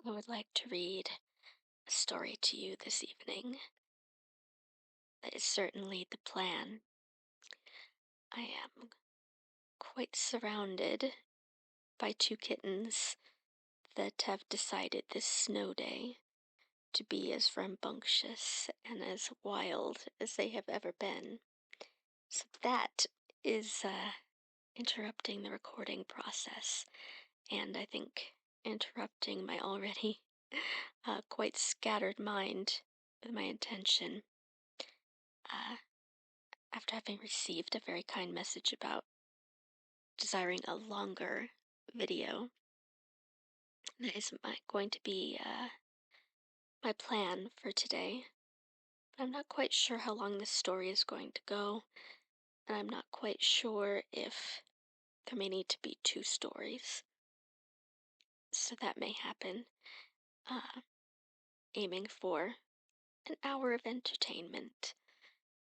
I would like to read a story to you this evening. That is certainly the plan. I am quite surrounded by two kittens that have decided this snow day to be as rambunctious and as wild as they have ever been. So that is interrupting the recording process, and I think interrupting my already quite scattered mind with my intention. Uh, After having received a very kind message about desiring a longer video, that is going to be my plan for today. But I'm not quite sure how long this story is going to go, and I'm not quite sure if there may need to be two stories. So that may happen. Uh, Aiming for an hour of entertainment,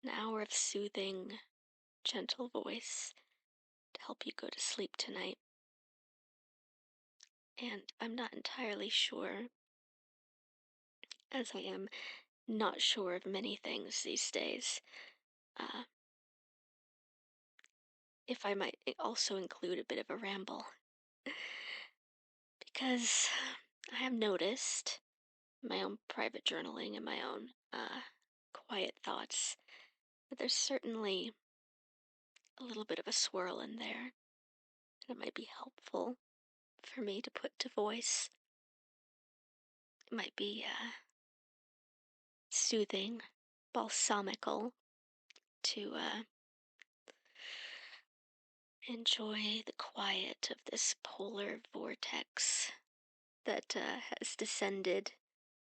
an hour of soothing, gentle voice to help you go to sleep tonight. And I'm not entirely sure, as I am not sure of many things these days, uh, if I might also include a bit of a ramble. Because I have noticed in my own private journaling and my own quiet thoughts that there's certainly a little bit of a swirl in there, and it might be helpful for me to put to voice. It might be soothing, balsamical to enjoy the quiet of this polar vortex that has descended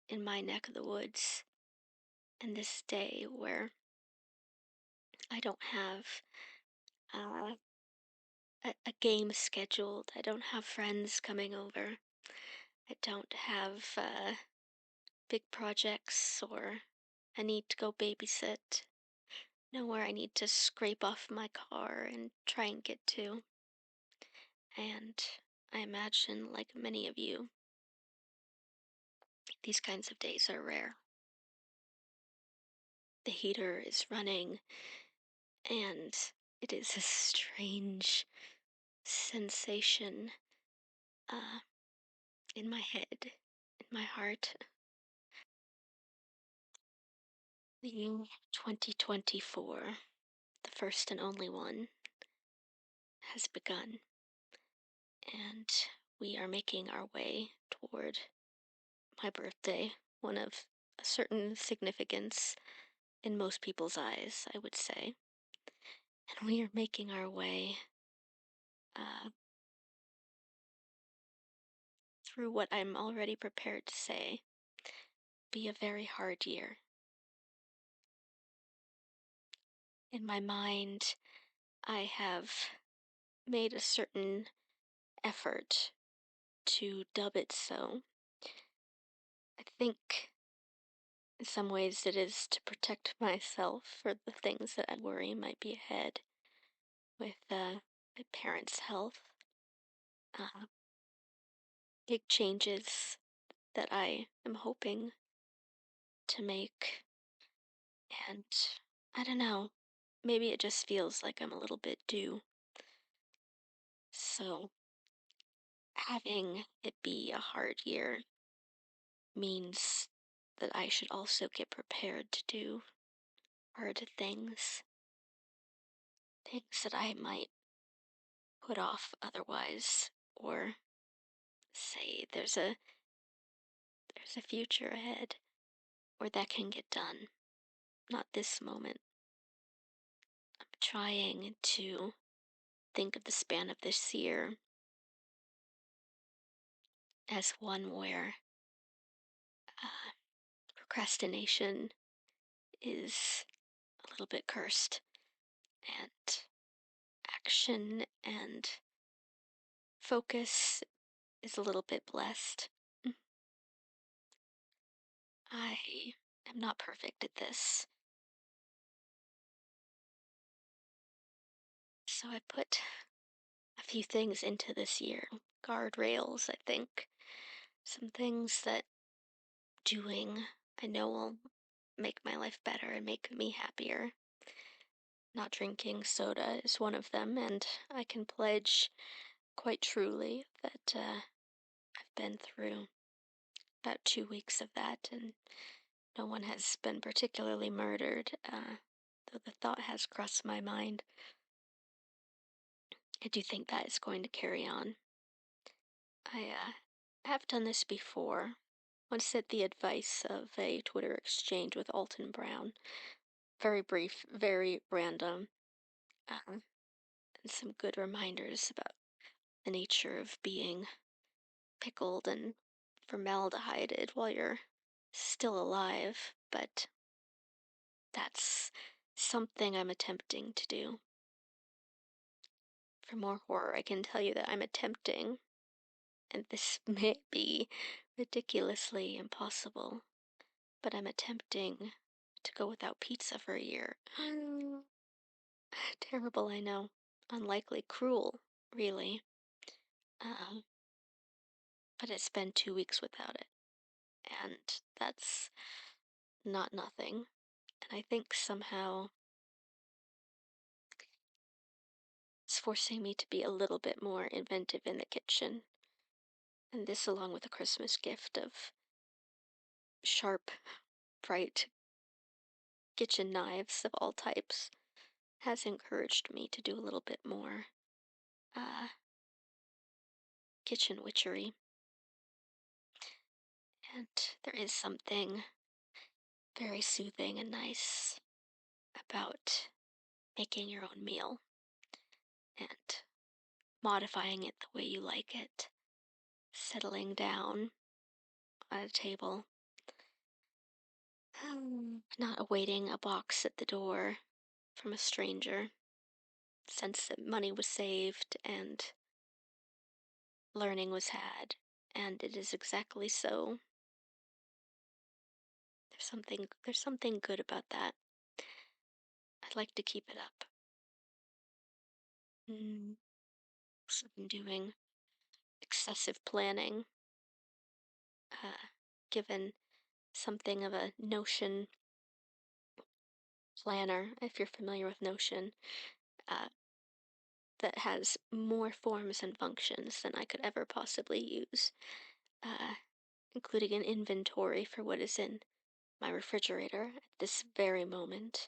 in my neck of the woods, and this day where I don't have uh, a game scheduled. I don't have friends coming over. I don't have big projects or I need to go babysit. Nowhere I need to scrape off my car and try and get to. And I imagine, like many of you, these kinds of days are rare. The heater is running, and it is a strange sensation uh, in my head, in my heart. The year 2024, the first and only one, has begun, and we are making our way toward my birthday, one of a certain significance in most people's eyes, I would say. And we are making our way uh, through what I'm already prepared to say be a very hard year. In my mind, I have made a certain effort to dub it so. I think in some ways it is to protect myself for the things that I worry might be ahead with my parents' health, uh, big changes that I am hoping to make, and I don't know, maybe it just feels like I'm a little bit due. So having it be a hard year means that I should also get prepared to do hard things, things that I might put off otherwise, or say there's a future ahead where that can get done, not this moment. I'm trying to think of the span of this year as one where uh, procrastination is a little bit cursed, and action and focus is a little bit blessed. I am not perfect at this, so I put a few things into this year. Guardrails, I think, some things that doing I know will make my life better and make me happier. Not drinking soda is one of them, and I can pledge quite truly that I've been through about 2 weeks of that, and no one has been particularly murdered, though the thought has crossed my mind. I do think that is going to carry on. I have done this before. Once at the advice of a Twitter exchange with Alton Brown. Very brief, very random, and some good reminders about the nature of being pickled and formaldehyded while you're still alive, but that's something I'm attempting to do. For more horror, I can tell you that I'm attempting, and this may be ridiculously impossible, but I'm attempting to go without pizza for a year. Terrible, I know. Unlikely, cruel, really. Um, but it's been 2 weeks without it, and that's not nothing. And I think somehow it's forcing me to be a little bit more inventive in the kitchen. And this, along with a Christmas gift of sharp, bright kitchen knives of all types, has encouraged me to do a little bit more uh, kitchen witchery. And there is something very soothing and nice about making your own meal and modifying it the way you like it, settling down at a table, not awaiting a box at the door from a stranger, sense that money was saved and learning was had, and it is exactly so. There's something good about that. I'd like to keep it up. Mm, so I'm doing excessive planning, uh, given something of a Notion planner, if you're familiar with Notion, uh, that has more forms and functions than I could ever possibly use, uh, including an inventory for what is in my refrigerator at this very moment.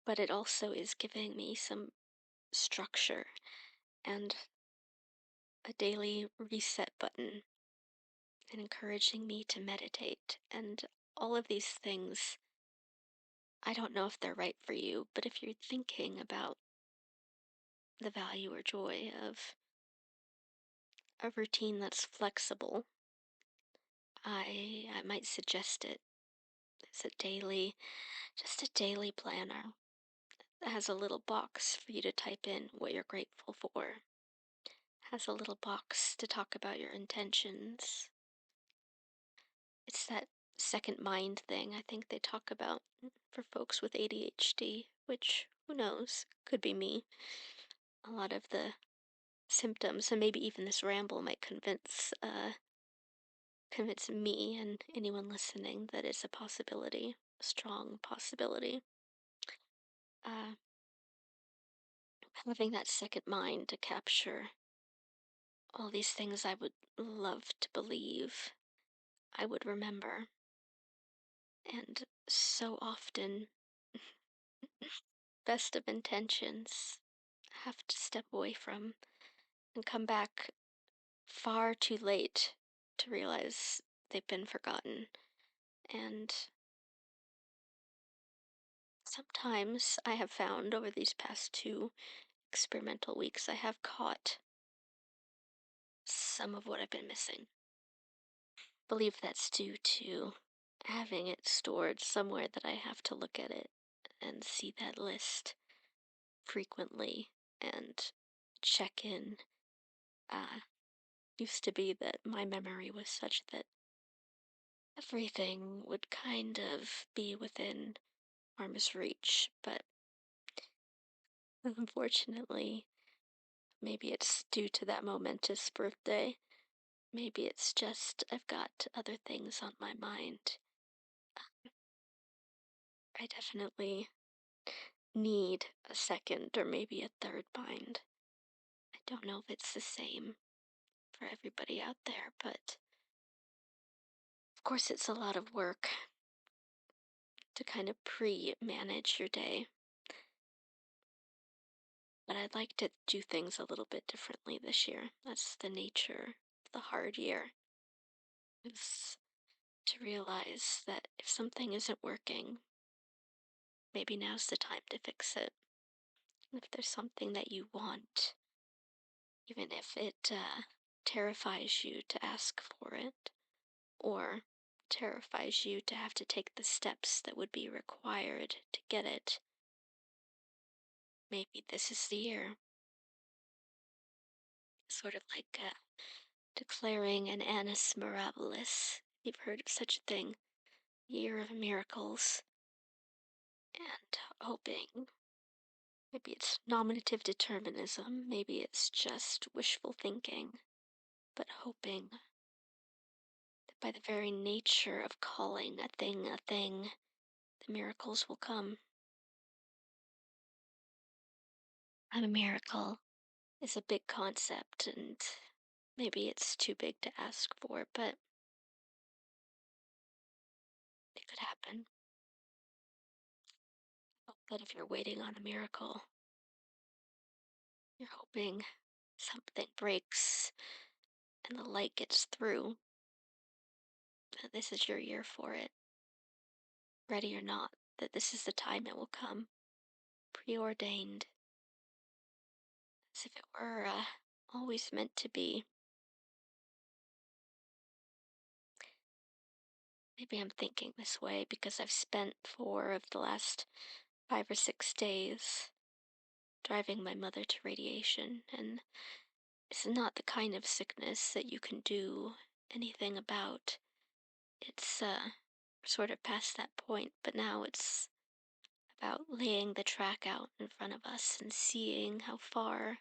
But it also is giving me some structure and a daily reset button and encouraging me to meditate. And all of these things, I don't know if they're right for you, but if you're thinking about the value or joy of a routine that's flexible, I might suggest it. It's just a daily planner that has a little box for you to type in what you're grateful for. Has a little box to talk about your intentions. It's that second mind thing I think they talk about for folks with ADHD, which, who knows, could be me. A lot of the symptoms, and maybe even this ramble might convince me and anyone listening that it's a possibility, a strong possibility. Uh, Having that second mind to capture all these things I would love to believe I would remember, and so often, best of intentions have to step away from and come back far too late to realize they've been forgotten. And sometimes I have found over these past 2 experimental weeks, I have caught some of what I've been missing. Believe that's due to having it stored somewhere that I have to look at it and see that list frequently and check in. Used to be that my memory was such that everything would kind of be within arm's reach, but unfortunately, maybe it's due to that momentous birthday. maybe it's just I've got other things on my mind. I definitely need a second or maybe a third mind. I don't know if it's the same for everybody out there, but of course, it's a lot of work to kind of pre manage your day. But I'd like to do things a little bit differently this year. That's the nature of the hard year, is to realize that if something isn't working, maybe now's the time to fix it. If there's something that you want, even if it terrifies you to ask for it, or terrifies you to have to take the steps that would be required to get it, maybe this is the year. Sort of like declaring an annus mirabilis. You've heard of such a thing. Year of miracles. And hoping. Maybe it's nominative determinism. Maybe it's just wishful thinking. But hoping that by the very nature of calling a thing, the miracles will come. A miracle is a big concept, and maybe it's too big to ask for, but it could happen. But if you're waiting on a miracle, you're hoping something breaks and the light gets through, that this is your year for it, ready or not, that this is the time it will come, preordained, as if it were always meant to be. Maybe I'm thinking this way because I've spent 4 of the last 5 or 6 days driving my mother to radiation, and it's not the kind of sickness that you can do anything about. It's sort of past that point, but now it's about laying the track out in front of us and seeing how far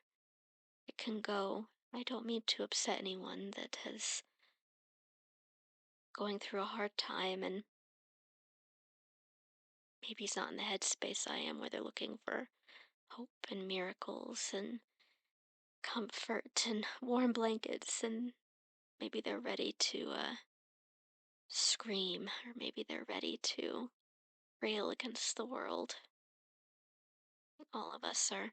it can go. I don't mean to upset anyone that has going through a hard time and maybe is not in the headspace I am where they're looking for hope and miracles and comfort and warm blankets, and maybe they're ready to scream, or maybe they're ready to rail against the world. All of us are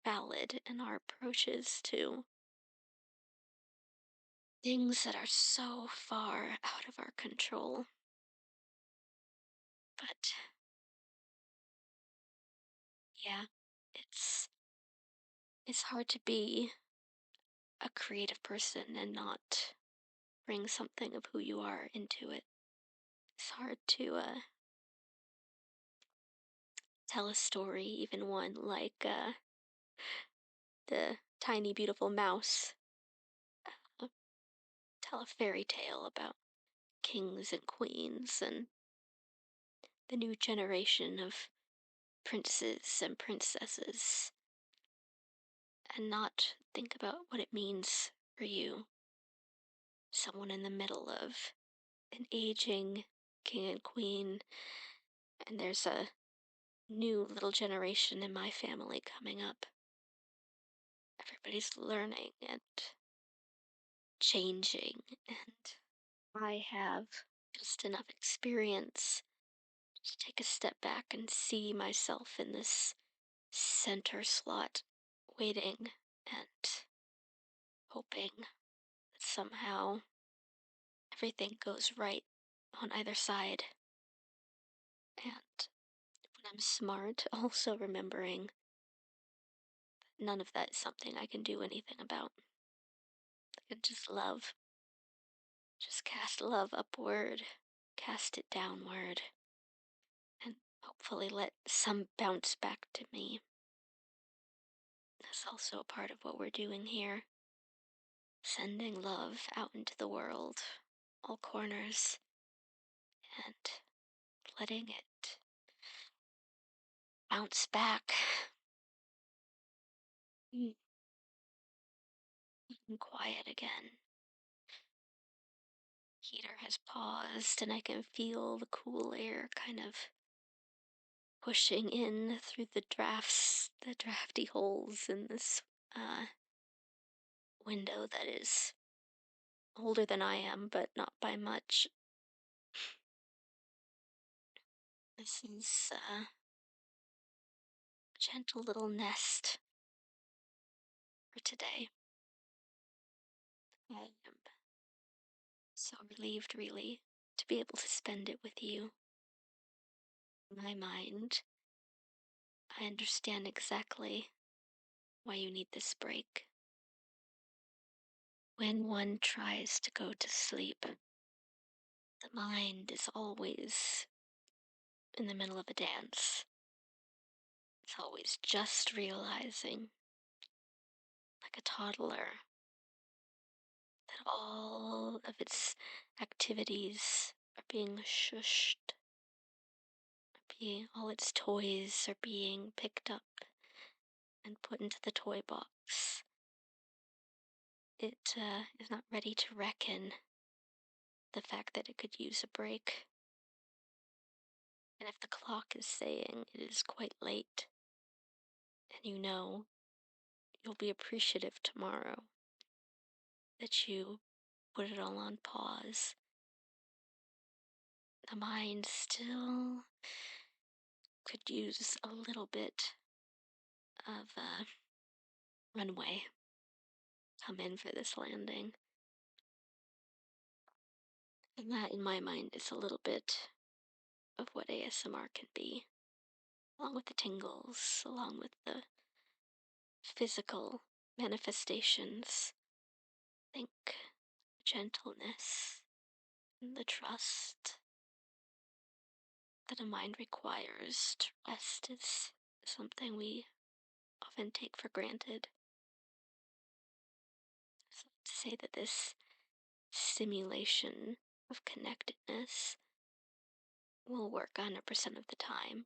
valid in our approaches to things that are so far out of our control. But yeah, it's it's hard to be a creative person and not bring something of who you are into it. It's hard to tell a story, even one like the tiny beautiful mouse. Uh, tell a fairy tale about kings and queens and the new generation of princes and princesses, and not think about what it means for you, someone in the middle of an aging king and queen, and there's a new little generation in my family coming up. Everybody's learning and changing, and I have just enough experience to take a step back and see myself in this center slot, waiting and hoping that somehow everything goes right on either side. And when I'm smart, also remembering none of that is something I can do anything about. I can just love, just cast love upward, cast it downward, and hopefully let some bounce back to me. That's also a part of what we're doing here. Sending love out into the world, all corners, and letting it bounce back. Mm, and quiet again. heater has paused, and I can feel the cool air kind of pushing in through the drafty holes in this uh, window that is older than I am, but not by much. This is a gentle little nest for today. I am so relieved, really, to be able to spend it with you. In my mind, I understand exactly why you need this break. When one tries to go to sleep, the mind is always in the middle of a dance. It's always just realizing, like a toddler, that all of its activities are being shushed, all its toys are being picked up and put into the toy box. It is not ready to reckon the fact that it could use a break. And if the clock is saying it is quite late, and you know you'll be appreciative tomorrow that you put it all on pause, the mind still could use a little bit of runway. Come in for this landing. And that, in my mind, is a little bit of what ASMR can be, along with the tingles, along with the physical manifestations. Think gentleness and the trust that a mind requires to rest is something we often take for granted. So to say that this simulation of connectedness will work 100% of the time,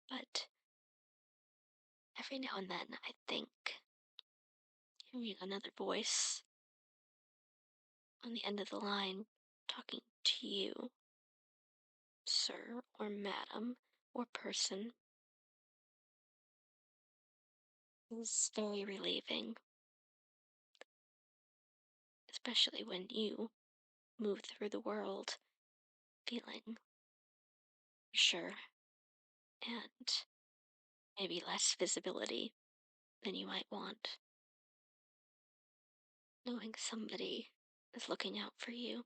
but every now and then I think hearing another voice on the end of the line talking to you, sir or madam or person, is very relieving, especially when you move through the world feeling sure and maybe less visibility than you might want. Knowing somebody is looking out for you,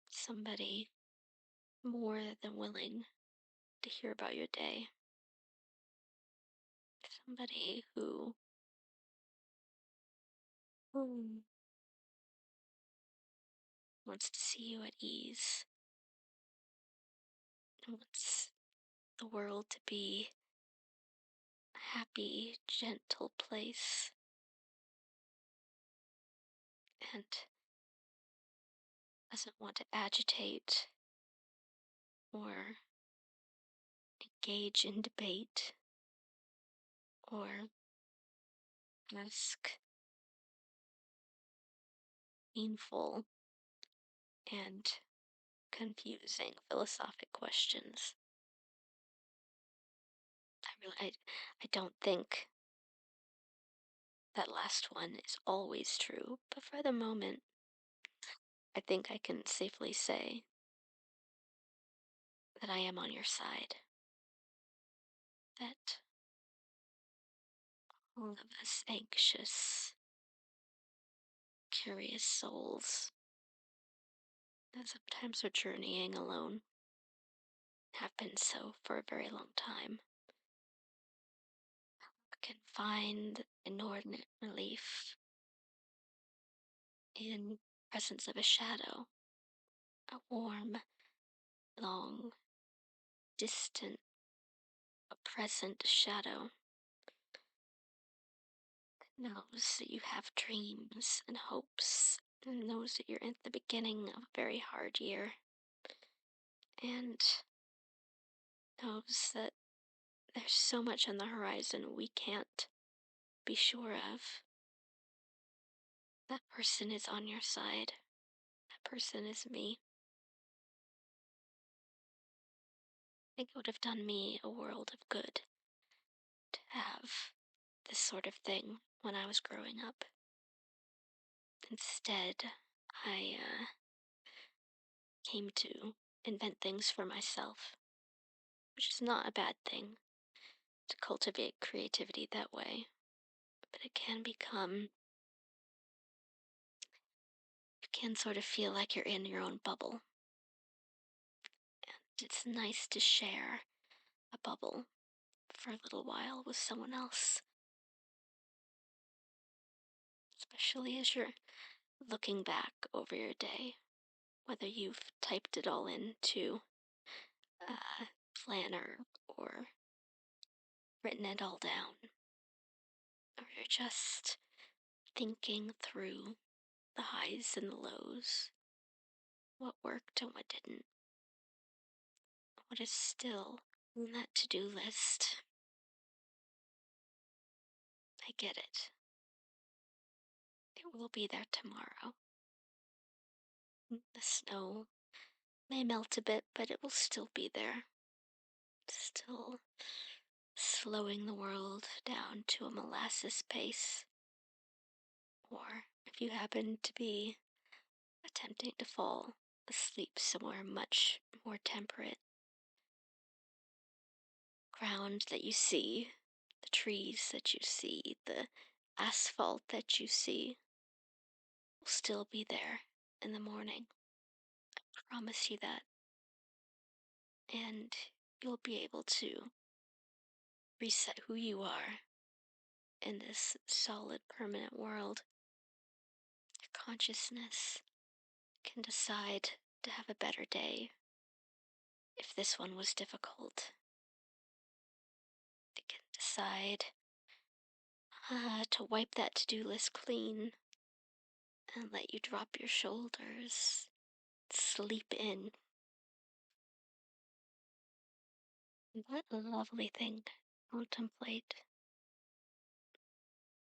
somebody more than willing to hear about your day, somebody who wants to see you at ease, wants the world to be a happy, gentle place, and doesn't want to agitate or engage in debate or ask painful and confusing philosophic questions. I don't think that last one is always true, but for the moment, I think I can safely say that I am on your side. That all of us anxious, curious souls that sometimes are journeying alone have been so for a very long time can find inordinate relief in presence of a shadow, a warm, long, distant, but present shadow that knows that you have dreams and hopes and knows that you're at the beginning of a very hard year and knows that there's so much on the horizon we can't be sure of. That person is on your side. person as me. I think it would have done me a world of good to have this sort of thing when I was growing up. Instead, I came to invent things for myself, which is not a bad thing to cultivate creativity that way, but it can become, you can sort of feel like you're in your own bubble. And it's nice to share a bubble for a little while with someone else, especially as you're looking back over your day, whether you've typed it all into a planner or written it all down, or you're just thinking through the highs and the lows, what worked and what didn't, what is still on that to-do list. I get it. It will be there tomorrow. The snow may melt a bit, but it will still be there. Still slowing the world down to a molasses pace. Or if you happen to be attempting to fall asleep somewhere much more temperate, ground that you see, the trees that you see, the asphalt that you see will still be there in the morning. I promise you that. And you'll be able to reset who you are in this solid, permanent world. Your consciousness can decide to have a better day if this one was difficult. It can decide to wipe that to-do list clean and let you drop your shoulders, sleep in. What a lovely thing to contemplate.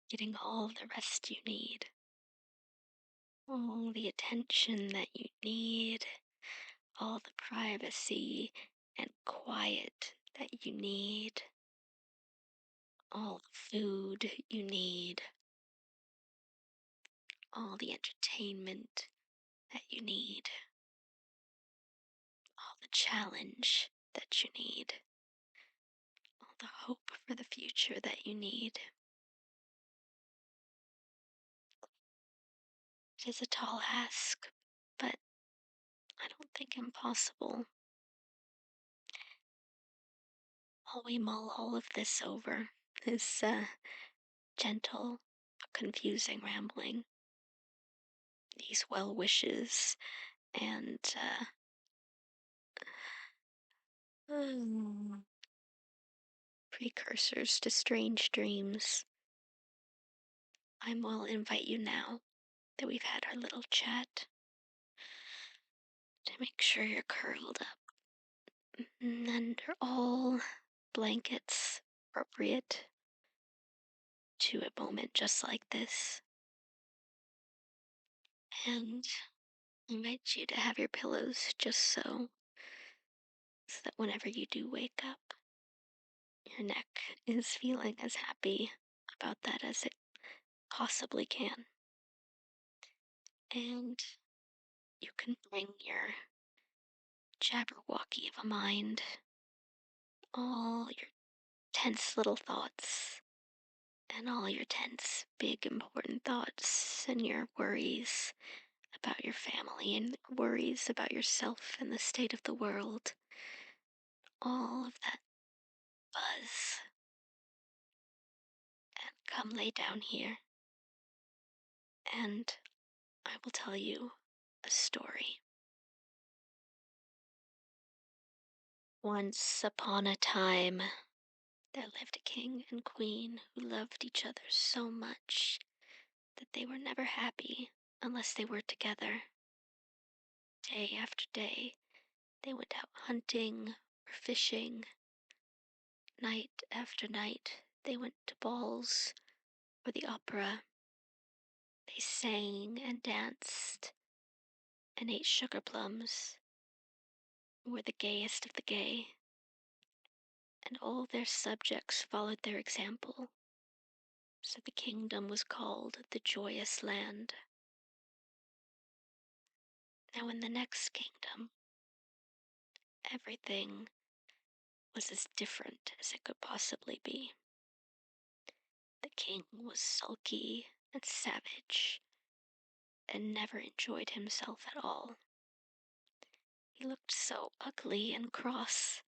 Getting all the rest you need, all the attention that you need, all the privacy and quiet that you need, all the food you need, all the entertainment that you need, all the challenge that you need, all the hope for the future that you need. It is a tall ask, but I don't think impossible. While we mull all of this over, this gentle but confusing rambling, these well wishes and mm, precursors to strange dreams, I will invite you now that we've had our little chat to make sure you're curled up under all blankets appropriate to a moment just like this, and invite you to have your pillows just so that whenever you do wake up, your neck is feeling as happy about that as it possibly can. And you can bring your jabberwocky of a mind, all your tense little thoughts, and all your tense, big, important thoughts, and your worries about your family, and worries about yourself and the state of the world, all of that buzz, and come lay down here, and I will tell you a story. Once upon a time, there lived a king and queen who loved each other so much that they were never happy unless they were together. Day after day, they went out hunting or fishing. Night after night, they went to balls or the opera. They sang and danced and ate sugar plums, were the gayest of the gay, and all their subjects followed their example. So the kingdom was called the Joyous Land. Now, in the next kingdom, everything was as different as it could possibly be. The king was sulky and savage and never enjoyed himself at all. He looked so ugly and cross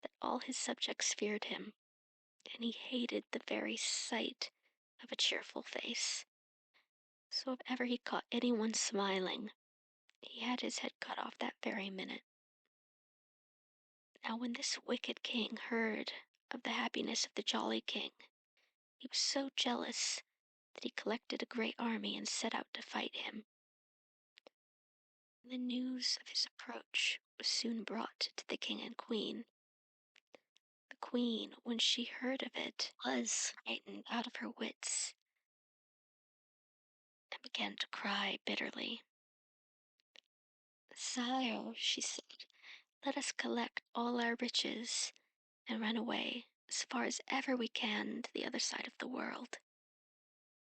that all his subjects feared him, and he hated the very sight of a cheerful face. So if ever he caught anyone smiling, he had his head cut off that very minute. Now when this wicked king heard of the happiness of the jolly king, he was so jealous that he collected a great army and set out to fight him. The news of his approach was soon brought to the king and queen. The queen, when she heard of it, was frightened out of her wits and began to cry bitterly. "Sire," she said, "let us collect all our riches and run away as far as ever we can to the other side of the world."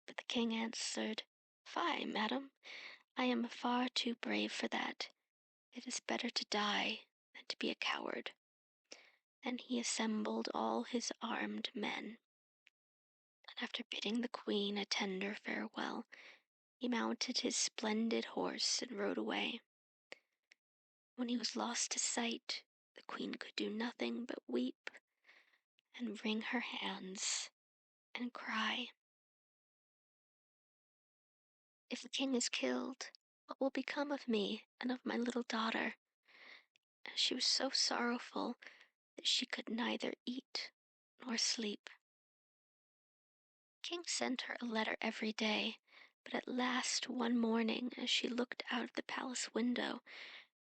But the king answered, "Fie, madam, I am far too brave for that. It is better to die than to be a coward." Then he assembled all his armed men, and after bidding the queen a tender farewell, he mounted his splendid horse and rode away. When he was lost to sight, the queen could do nothing but weep and wring her hands and cry. "If the king is killed, what will become of me and of my little daughter?" And she was so sorrowful that she could neither eat nor sleep. The king sent her a letter every day, but at last one morning, as she looked out of the palace window,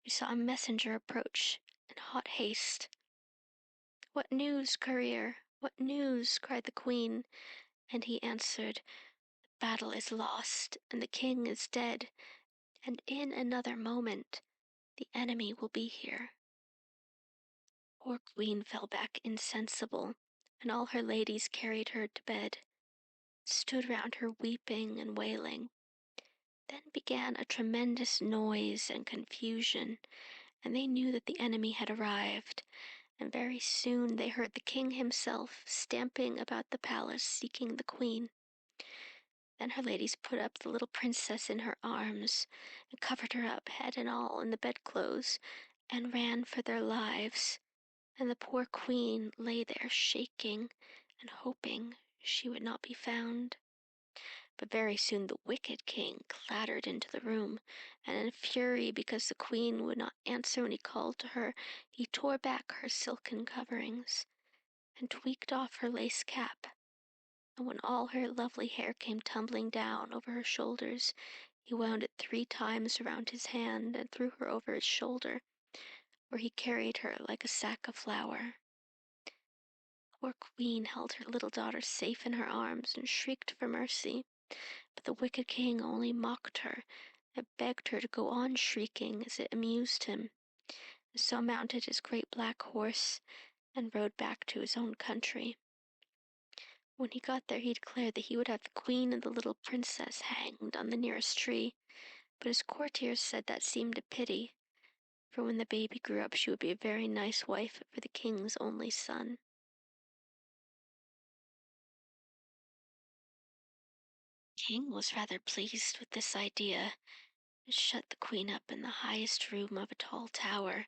she saw a messenger approach in hot haste. "What news, courier? What news?" cried the queen, and he answered, "The battle is lost, and the king is dead, and in another moment the enemy will be here." Poor queen fell back insensible, and all her ladies carried her to bed, stood round her weeping and wailing. Then began a tremendous noise and confusion, and they knew that the enemy had arrived, and very soon they heard the king himself stamping about the palace seeking the queen. Then her ladies put up the little princess in her arms, and covered her up, head and all, in the bedclothes, and ran for their lives, and the poor queen lay there shaking and hoping she would not be found. But very soon the wicked king clattered into the room, and in fury because the queen would not answer when he called to her, he tore back her silken coverings, and tweaked off her lace cap. And when all her lovely hair came tumbling down over her shoulders, he wound it 3 times around his hand and threw her over his shoulder, where he carried her like a sack of flour. Poor queen held her little daughter safe in her arms and shrieked for mercy. But the wicked king only mocked her and begged her to go on shrieking, as it amused him, and so mounted his great black horse and rode back to his own country. When he got there, he declared that he would have the queen and the little princess hanged on the nearest tree, but his courtiers said that seemed a pity, for when the baby grew up she would be a very nice wife for the king's only son. The king was rather pleased with this idea, and shut the queen up in the highest room of a tall tower,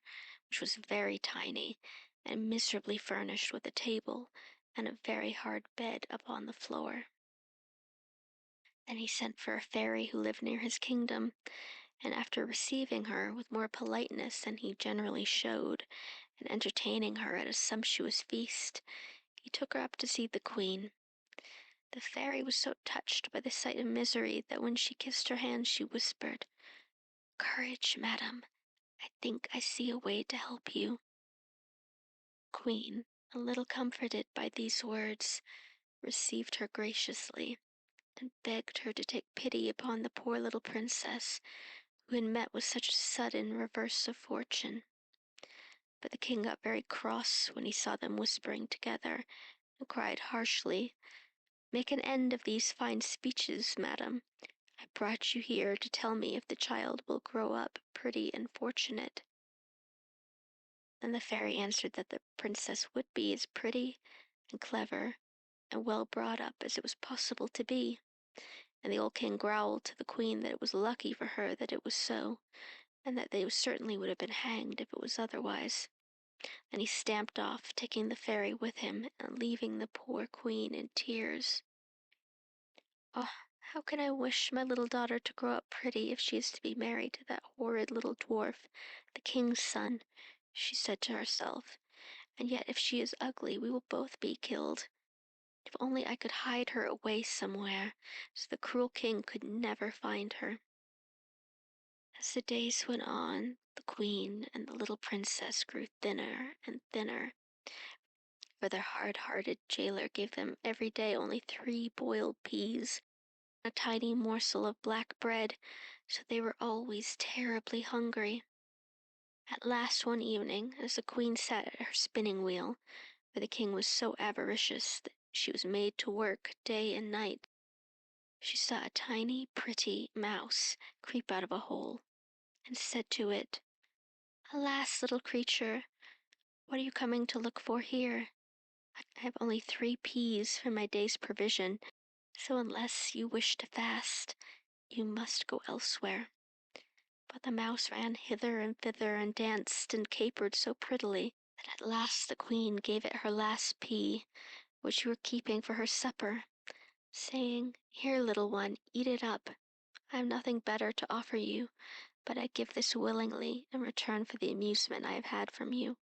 which was very tiny, and miserably furnished with a table and a very hard bed upon the floor. Then he sent for a fairy who lived near his kingdom, and after receiving her with more politeness than he generally showed, and entertaining her at a sumptuous feast, he took her up to see the queen. The fairy was so touched by the sight of misery that when she kissed her hand she whispered, "Courage, madam, I think I see a way to help you." The queen, a little comforted by these words, received her graciously, and begged her to take pity upon the poor little princess, who had met with such a sudden reverse of fortune. But the king got very cross when he saw them whispering together, and cried harshly, "Make an end of these fine speeches, madam. I brought you here to tell me if the child will grow up pretty and fortunate." And the fairy answered that the princess would be as pretty and clever and well brought up as it was possible to be. And the old king growled to the queen that it was lucky for her that it was so, and that they certainly would have been hanged if it was otherwise. Then he stamped off, taking the fairy with him, and leaving the poor queen in tears. "Oh, how can I wish my little daughter to grow up pretty if she is to be married to that horrid little dwarf, the king's son," she said to herself. "And yet if she is ugly, we will both be killed. If only I could hide her away somewhere, so the cruel king could never find her." As the days went on, the queen and the little princess grew thinner and thinner, for their hard-hearted jailer gave them every day only 3 boiled peas, a tiny morsel of black bread, so they were always terribly hungry. At last one evening, as the queen sat at her spinning wheel, for the king was so avaricious that she was made to work day and night, she saw a tiny, pretty mouse creep out of a hole, and said to it, "Alas, little creature, what are you coming to look for here? I have only 3 peas for my day's provision, so unless you wish to fast, you must go elsewhere." But the mouse ran hither and thither and danced and capered so prettily that at last the queen gave it her last pea, which she was keeping for her supper, saying, "Here, little one, eat it up. I have nothing better to offer you, but I give this willingly in return for the amusement I have had from you."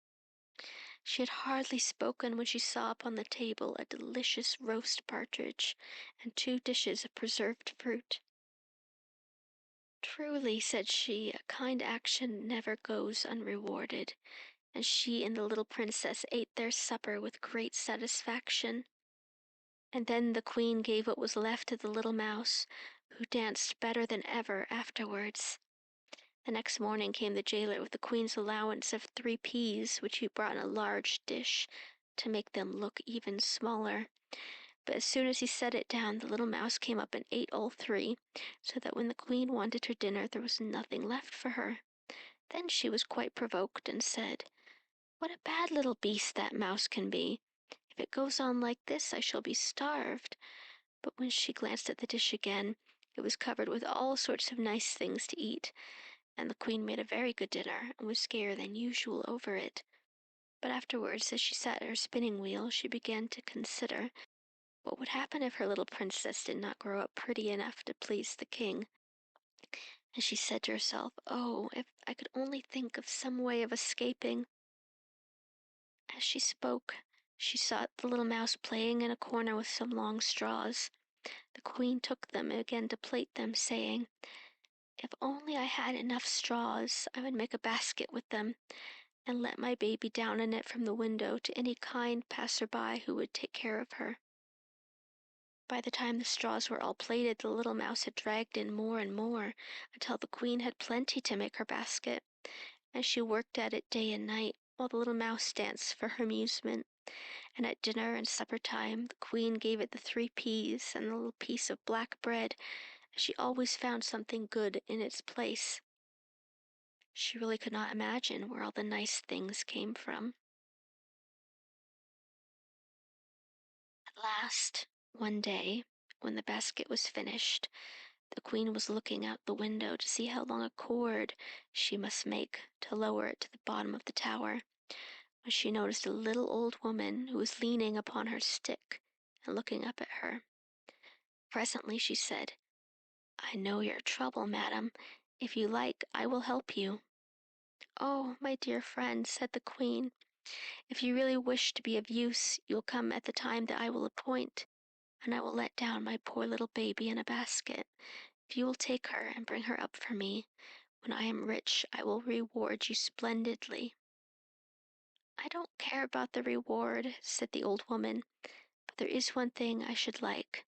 She had hardly spoken when she saw upon the table a delicious roast partridge and 2 dishes of preserved fruit. "Truly," said she, "a kind action never goes unrewarded," and she and the little princess ate their supper with great satisfaction. And then the queen gave what was left to the little mouse, who danced better than ever afterwards. The next morning came the jailer with the queen's allowance of 3 peas, which he brought in a large dish to make them look even smaller. But as soon as he set it down, the little mouse came up and ate all 3, so that when the queen wanted her dinner, there was nothing left for her. Then she was quite provoked, and said, "What a bad little beast that mouse can be! If it goes on like this, I shall be starved." But when she glanced at the dish again, it was covered with all sorts of nice things to eat, and the queen made a very good dinner, and was gayer than usual over it. But afterwards, as she sat at her spinning wheel, she began to consider what would happen if her little princess did not grow up pretty enough to please the king. And she said to herself, "Oh, if I could only think of some way of escaping." As she spoke, she saw the little mouse playing in a corner with some long straws. The queen took them and began to plait them, saying, "If only I had enough straws, I would make a basket with them, and let my baby down in it from the window to any kind passer-by who would take care of her." By the time the straws were all plaited, the little mouse had dragged in more and more, until the queen had plenty to make her basket, and she worked at it day and night, while the little mouse danced for her amusement. And at dinner and supper time, the queen gave it the 3 peas and the little piece of black bread, and she always found something good in its place. She really could not imagine where all the nice things came from. At last, one day, when the basket was finished, the queen was looking out the window to see how long a cord she must make to lower it to the bottom of the tower, when she noticed a little old woman who was leaning upon her stick and looking up at her. Presently she said, "I know your trouble, madam. If you like, I will help you." "Oh, my dear friend," said the queen, "if you really wish to be of use, you will come at the time that I will appoint, and I will let down my poor little baby in a basket. If you will take her and bring her up for me, when I am rich, I will reward you splendidly." "I don't care about the reward," said the old woman, "but there is one thing I should like.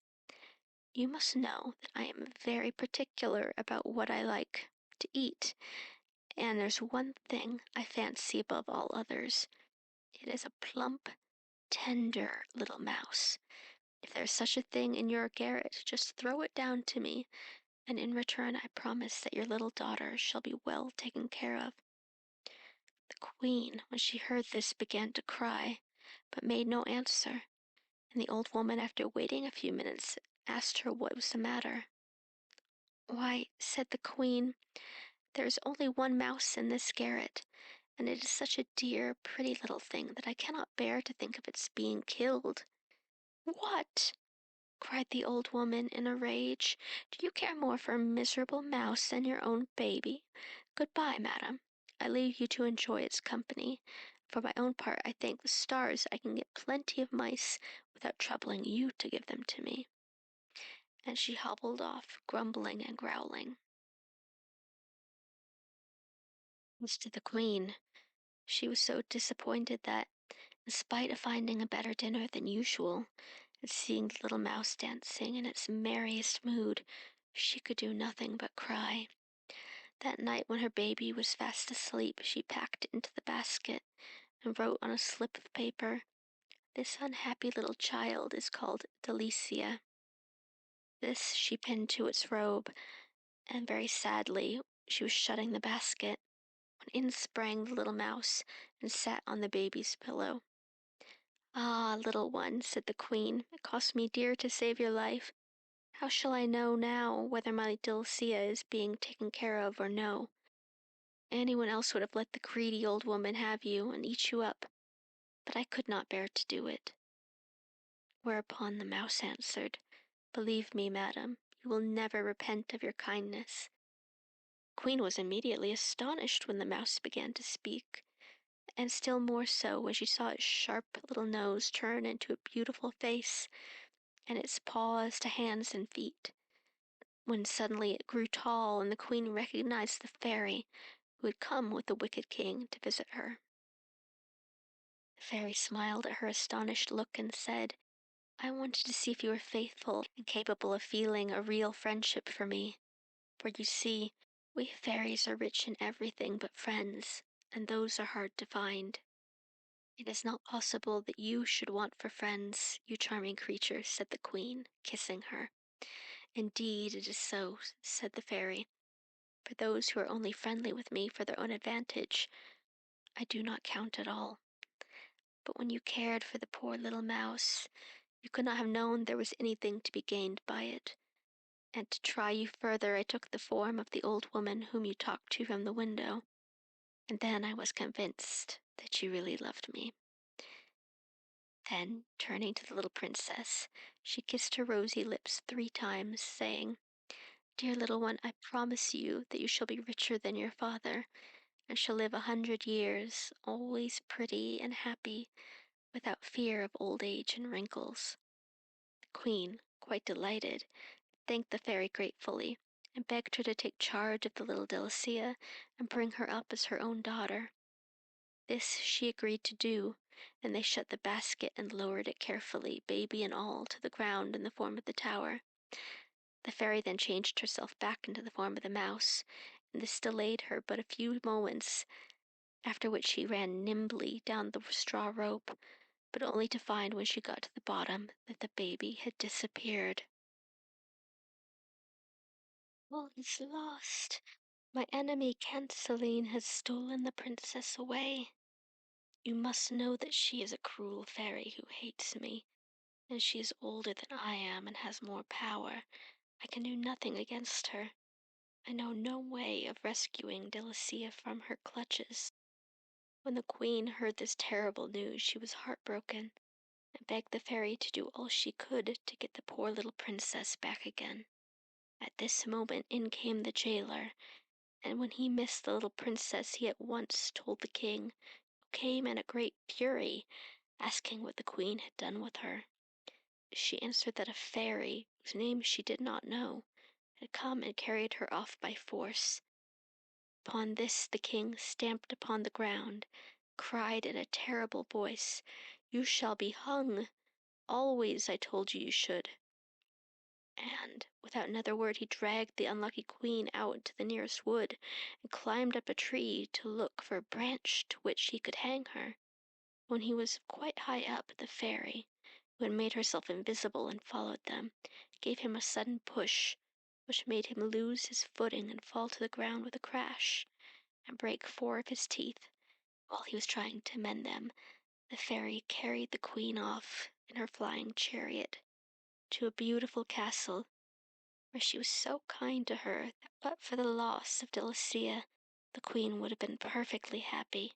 You must know that I am very particular about what I like to eat, and there's one thing I fancy above all others. It is a plump, tender little mouse. If there's such a thing in your garret, just throw it down to me, and in return I promise that your little daughter shall be well taken care of." The queen, when she heard this, began to cry, but made no answer, and the old woman, after waiting a few minutes, asked her what was the matter. "Why," said the queen, "there is only one mouse in this garret, and it is such a dear, pretty little thing that I cannot bear to think of its being killed." "What!" cried the old woman in a rage. "Do you care more for a miserable mouse than your own baby? Good-bye, madam. I leave you to enjoy its company. For my own part, I thank the stars I can get plenty of mice without troubling you to give them to me." And she hobbled off, grumbling and growling. As to the queen, she was so disappointed that, in spite of finding a better dinner than usual, and seeing the little mouse dancing in its merriest mood, she could do nothing but cry. That night, when her baby was fast asleep, she packed it into the basket and wrote on a slip of paper, "This unhappy little child is called Delicia." This she pinned to its robe, and very sadly she was shutting the basket, when in sprang the little mouse and sat on the baby's pillow. "Ah, little one," said the queen, "it cost me dear to save your life. How shall I know now whether my Delicia is being taken care of or no? Anyone else would have let the greedy old woman have you and eat you up, but I could not bear to do it." Whereupon the mouse answered, "Believe me, madam, you will never repent of your kindness." The queen was immediately astonished when the mouse began to speak, and still more so when she saw its sharp little nose turn into a beautiful face, and its paws to hands and feet, when suddenly it grew tall, and the queen recognized the fairy who had come with the wicked king to visit her. The fairy smiled at her astonished look and said, "I wanted to see if you were faithful and capable of feeling a real friendship for me. For you see, we fairies are rich in everything but friends, and those are hard to find." "It is not possible that you should want for friends, you charming creature," said the queen, kissing her. "Indeed, it is so," said the fairy. "For those who are only friendly with me for their own advantage, I do not count at all. But when you cared for the poor little mouse, you could not have known there was anything to be gained by it. And to try you further, I took the form of the old woman whom you talked to from the window. And then I was convinced that you really loved me." Then, turning to the little princess, she kissed her rosy lips 3 times, saying, "Dear little one, I promise you that you shall be richer than your father, and shall live 100 years, always pretty and happy, without fear of old age and wrinkles." The queen, quite delighted, thanked the fairy gratefully, and begged her to take charge of the little Delicia and bring her up as her own daughter. This she agreed to do, and they shut the basket and lowered it carefully, baby and all, to the ground in the form of the tower. The fairy then changed herself back into the form of the mouse, and this delayed her but a few moments, after which she ran nimbly down the straw rope, but only to find when she got to the bottom that the baby had disappeared. "All is lost. My enemy Canceline has stolen the princess away. You must know that she is a cruel fairy who hates me, and she is older than I am and has more power. I can do nothing against her. I know no way of rescuing Delicia from her clutches." When the queen heard this terrible news, she was heartbroken, and begged the fairy to do all she could to get the poor little princess back again. At this moment in came the jailer, and when he missed the little princess he at once told the king, who came in a great fury, asking what the queen had done with her. She answered that a fairy, whose name she did not know, had come and carried her off by force. Upon this the king stamped upon the ground, cried in a terrible voice, "You shall be hung! Always I told you you should." And without another word, he dragged the unlucky queen out into the nearest wood and climbed up a tree to look for a branch to which he could hang her. When he was quite high up, the fairy, who had made herself invisible and followed them, gave him a sudden push, which made him lose his footing and fall to the ground with a crash, and break 4 of his teeth. While he was trying to mend them, the fairy carried the queen off in her flying chariot to a beautiful castle, where she was so kind to her that but for the loss of Delicia, the queen would have been perfectly happy.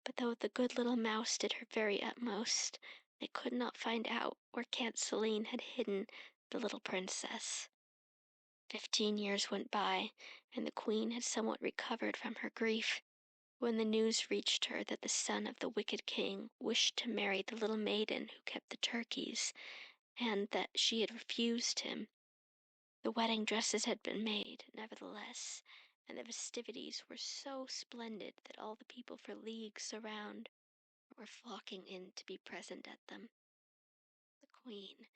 But though the good little mouse did her very utmost, they could not find out where Canceline had hidden the little princess. 15 years went by, and the queen had somewhat recovered from her grief, when the news reached her that the son of the wicked king wished to marry the little maiden who kept the turkeys, and that she had refused him. The wedding dresses had been made, nevertheless, and the festivities were so splendid that all the people for leagues around were flocking in to be present at them. The queen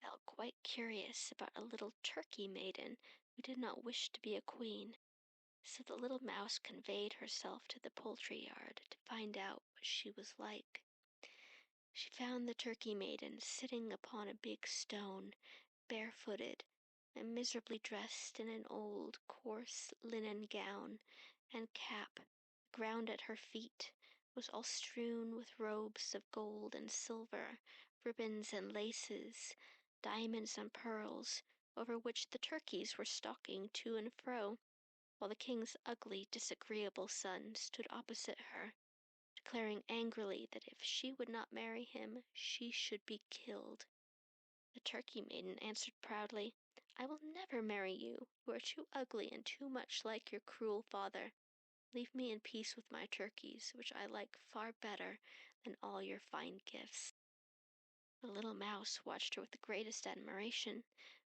felt quite curious about a little turkey maiden who did not wish to be a queen, so the little mouse conveyed herself to the poultry yard to find out what she was like. She found the turkey maiden sitting upon a big stone, barefooted, and miserably dressed in an old, coarse linen gown and cap. The ground at her feet was all strewn with robes of gold and silver, ribbons and laces, diamonds and pearls, over which the turkeys were stalking to and fro, while the king's ugly, disagreeable son stood opposite her, declaring angrily that if she would not marry him, she should be killed. The turkey maiden answered proudly, "I will never marry you. You are too ugly and too much like your cruel father. Leave me in peace with my turkeys, which I like far better than all your fine gifts." The little mouse watched her with the greatest admiration,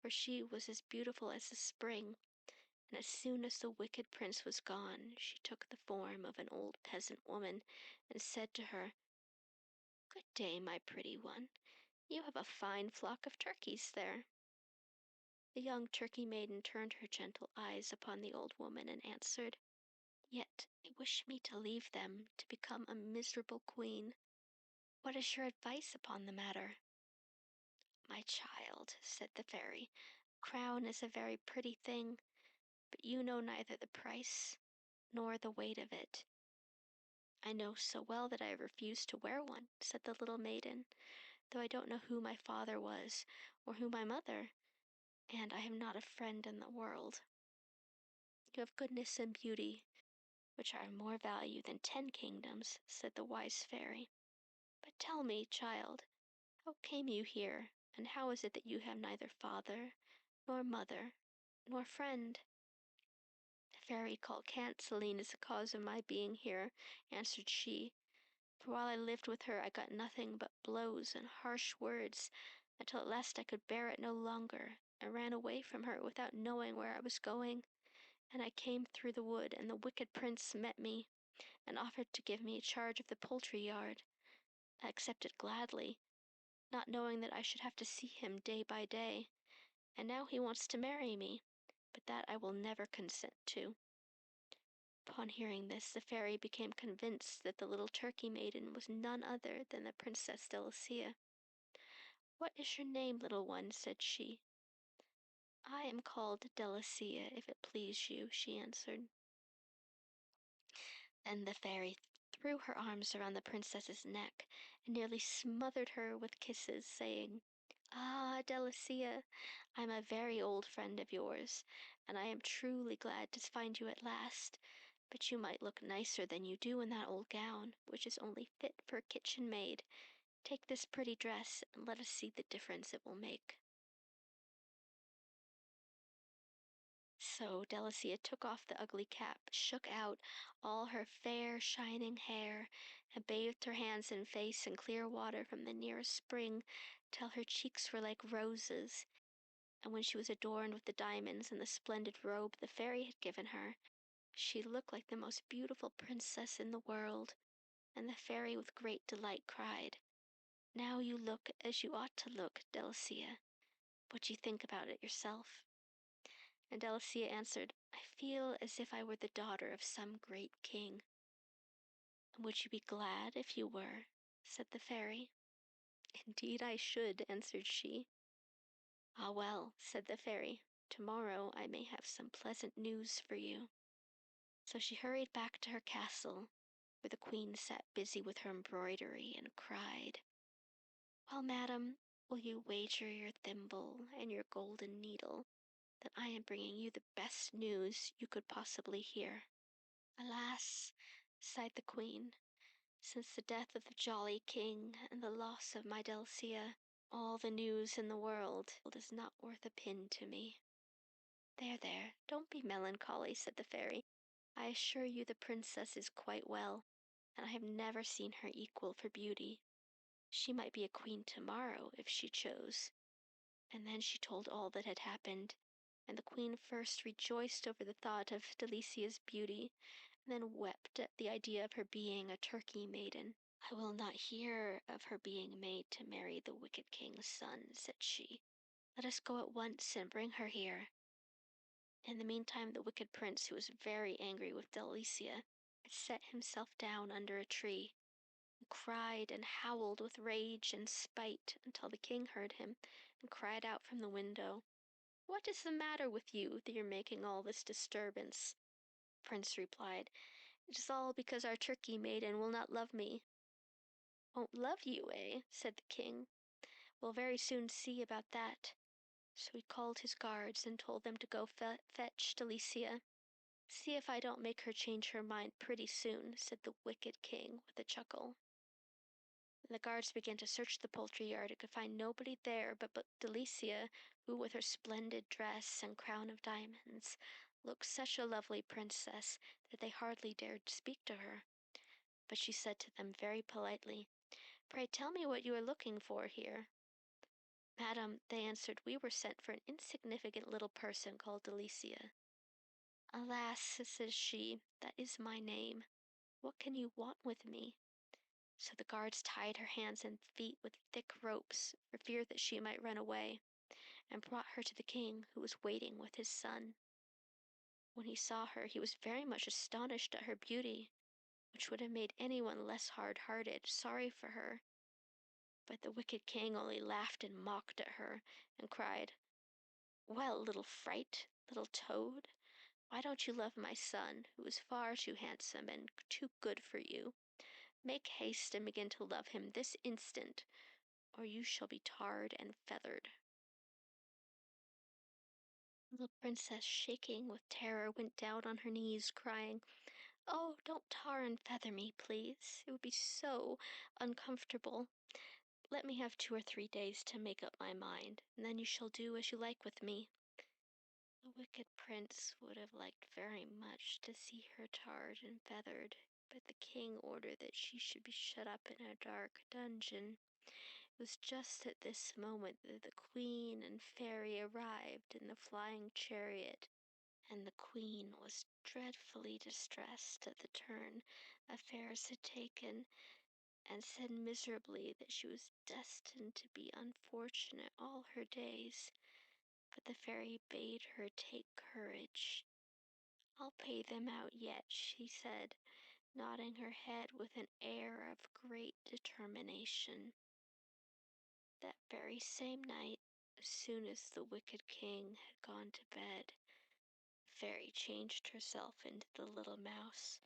for she was as beautiful as the spring, and as soon as the wicked prince was gone, she took the form of an old peasant woman and said to her, "Good day, my pretty one. You have a fine flock of turkeys there." The young turkey maiden turned her gentle eyes upon the old woman and answered, "Yet they wish me to leave them to become a miserable queen. What is your advice upon the matter?" "My child," said the fairy, "a crown is a very pretty thing, but you know neither the price nor the weight of it." "I know so well that I refused to wear one," said the little maiden, "though I don't know who my father was or who my mother, and I have not a friend in the world." "You have goodness and beauty, which are of more value than 10 kingdoms," said the wise fairy. "But tell me, child, how came you here, and how is it that you have neither father, nor mother, nor friend?" "The fairy called Canceline is the cause of my being here," answered she. "For while I lived with her I got nothing but blows and harsh words, until at last I could bear it no longer, and ran away from her without knowing where I was going. And I came through the wood, and the wicked prince met me, and offered to give me charge of the poultry yard. I accepted gladly, not knowing that I should have to see him day by day, and now he wants to marry me, but that I will never consent to." Upon hearing this, the fairy became convinced that the little turkey maiden was none other than the Princess Delicia. "What is your name, little one?" said she. "I am called Delicia, if it please you," she answered. Then the fairy threw her arms around the princess's neck and nearly smothered her with kisses, saying, "Ah, Delicia, I am a very old friend of yours, and I am truly glad to find you at last. But you might look nicer than you do in that old gown, which is only fit for a kitchen maid. Take this pretty dress, and let us see the difference it will make." So Delicia took off the ugly cap, shook out all her fair, shining hair, and bathed her hands and face in clear water from the nearest spring, till her cheeks were like roses. And when she was adorned with the diamonds and the splendid robe the fairy had given her, she looked like the most beautiful princess in the world. And the fairy with great delight cried, "Now you look as you ought to look, Delicia." What do you think about it yourself? And Delicia answered, I feel as if I were the daughter of some great king. And would you be glad if you were? Said the fairy. Indeed I should, answered she. Ah well, said the fairy, tomorrow I may have some pleasant news for you. So she hurried back to her castle, where the queen sat busy with her embroidery, and cried, Well, madam, will you wager your thimble and your golden needle that I am bringing you the best news you could possibly hear? Alas, sighed the queen, since the death of the jolly king and the loss of my Delicia, all the news in the world is not worth a pin to me. There, there, don't be melancholy, said the fairy. I assure you the princess is quite well, and I have never seen her equal for beauty. She might be a queen tomorrow if she chose. And then she told all that had happened, and the queen first rejoiced over the thought of Delicia's beauty, and then wept at the idea of her being a Turkey maiden. I will not hear of her being made to marry the wicked king's son, said she. Let us go at once and bring her here. In the meantime, the wicked prince, who was very angry with Delicia, had set himself down under a tree, and cried and howled with rage and spite until the king heard him, and cried out from the window, What is the matter with you that you're making all this disturbance? The prince replied, It is all because our Turkey maiden will not love me. Won't love you, eh? Said the king. We'll very soon see about that. So he called his guards and told them to go fetch Delicia. See if I don't make her change her mind pretty soon, said the wicked king with a chuckle. The guards began to search the poultry yard and could find nobody there but Delicia, who, with her splendid dress and crown of diamonds, looked such a lovely princess that they hardly dared speak to her. But she said to them very politely, Pray tell me what you are looking for here. Madam, they answered, we were sent for an insignificant little person called Delicia. Alas, says she, that is my name. What can you want with me? So the guards tied her hands and feet with thick ropes for fear that she might run away, and brought her to the king, who was waiting with his son. When he saw her, he was very much astonished at her beauty, which would have made anyone less hard-hearted sorry for her. But the wicked king only laughed and mocked at her, and cried, Well, little fright, little toad, why don't you love my son, who is far too handsome and too good for you? Make haste and begin to love him this instant, or you shall be tarred and feathered. The little princess, shaking with terror, went down on her knees, crying, Oh, don't tar and feather me, please. It would be so uncomfortable. Let me have 2 or 3 days to make up my mind, and then you shall do as you like with me. The wicked prince would have liked very much to see her tarred and feathered, but the king ordered that she should be shut up in a dark dungeon. It was just at this moment that the queen and fairy arrived in the flying chariot, and the queen was dreadfully distressed at the turn affairs had taken, and said miserably that she was destined to be unfortunate all her days. But the fairy bade her take courage. I'll pay them out yet, she said, nodding her head with an air of great determination. That very same night, as soon as the wicked king had gone to bed, the fairy changed herself into the little mouse,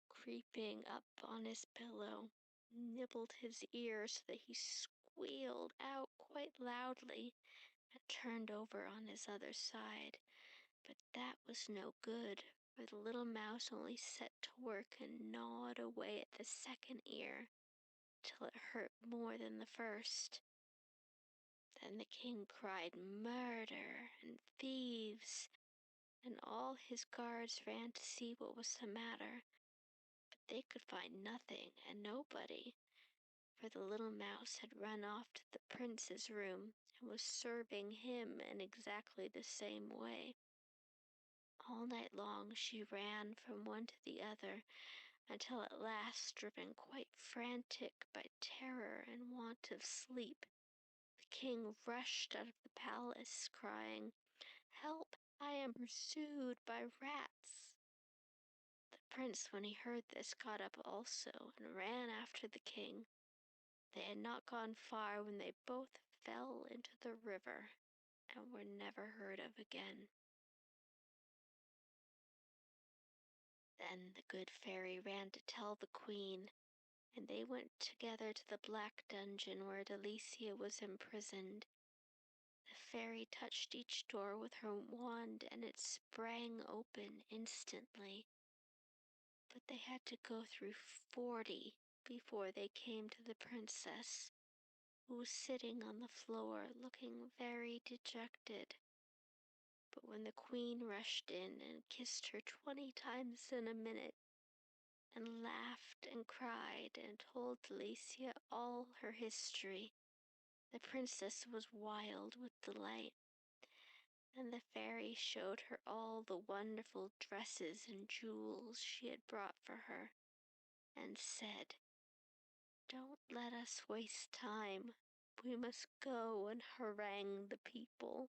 creeping up on his pillow, nibbled his ear so that he squealed out quite loudly, and turned over on his other side. But that was no good, for the little mouse only set to work and gnawed away at the second ear till it hurt more than the first. Then the king cried murder and thieves, and all his guards ran to see what was the matter, but they could find nothing and nobody, for the little mouse had run off to the prince's room and was serving him in exactly the same way. All night long she ran from one to the other, until at last, driven quite frantic by terror and want of sleep, the king rushed out of the palace, crying, "Help! I am pursued by rats." The prince, when he heard this, got up also and ran after the king. They had not gone far when they both fell into the river and were never heard of again. Then the good fairy ran to tell the queen, and they went together to the black dungeon where Delicia was imprisoned. The fairy touched each door with her wand, and it sprang open instantly. But they had to go through 40 before they came to the princess, who was sitting on the floor looking very dejected. But when the queen rushed in and kissed her 20 times in a minute, and laughed and cried and told Delicia all her history, the princess was wild with delight, and the fairy showed her all the wonderful dresses and jewels she had brought for her, and said, "Don't let us waste time. We must go and harangue the people."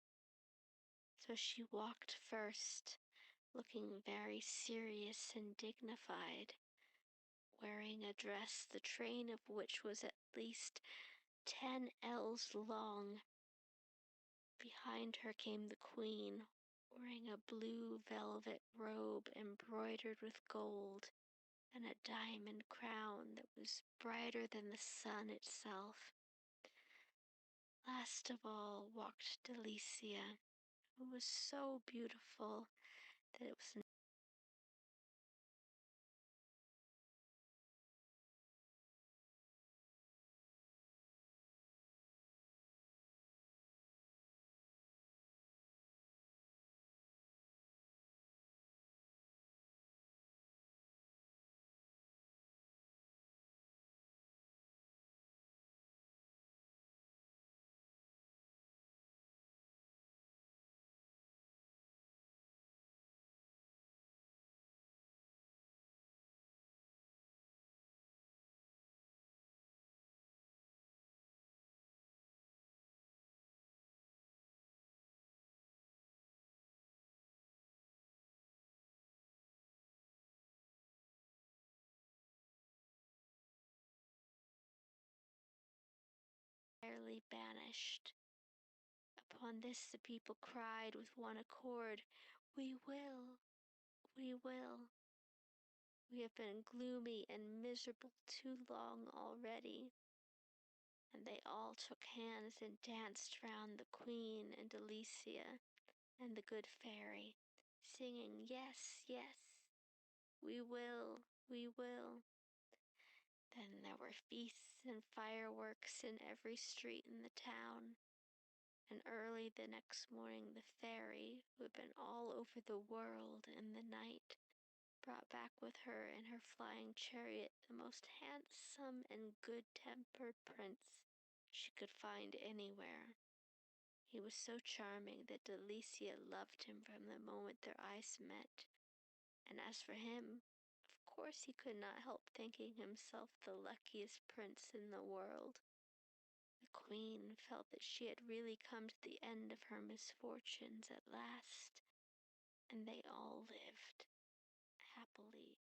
So she walked first, looking very serious and dignified, wearing a dress the train of which was at least 10 ells long. Behind her came the queen, wearing a blue velvet robe embroidered with gold, and a diamond crown that was brighter than the sun itself. Last of all walked Delicia, who was so beautiful that it was entirely banished. Upon this the people cried with one accord, "We will, we will. We have been gloomy and miserable too long already." And they all took hands and danced round the queen and Delicia and the good fairy, singing, "Yes, yes, we will, we will." Then there were feasts and fireworks in every street in the town, and early the next morning the fairy, who had been all over the world in the night, brought back with her in her flying chariot the most handsome and good-tempered prince she could find anywhere. He was so charming that Delicia loved him from the moment their eyes met, and as for him, of course he could not help thinking himself the luckiest prince in the world. The queen felt that she had really come to the end of her misfortunes at last, and they all lived happily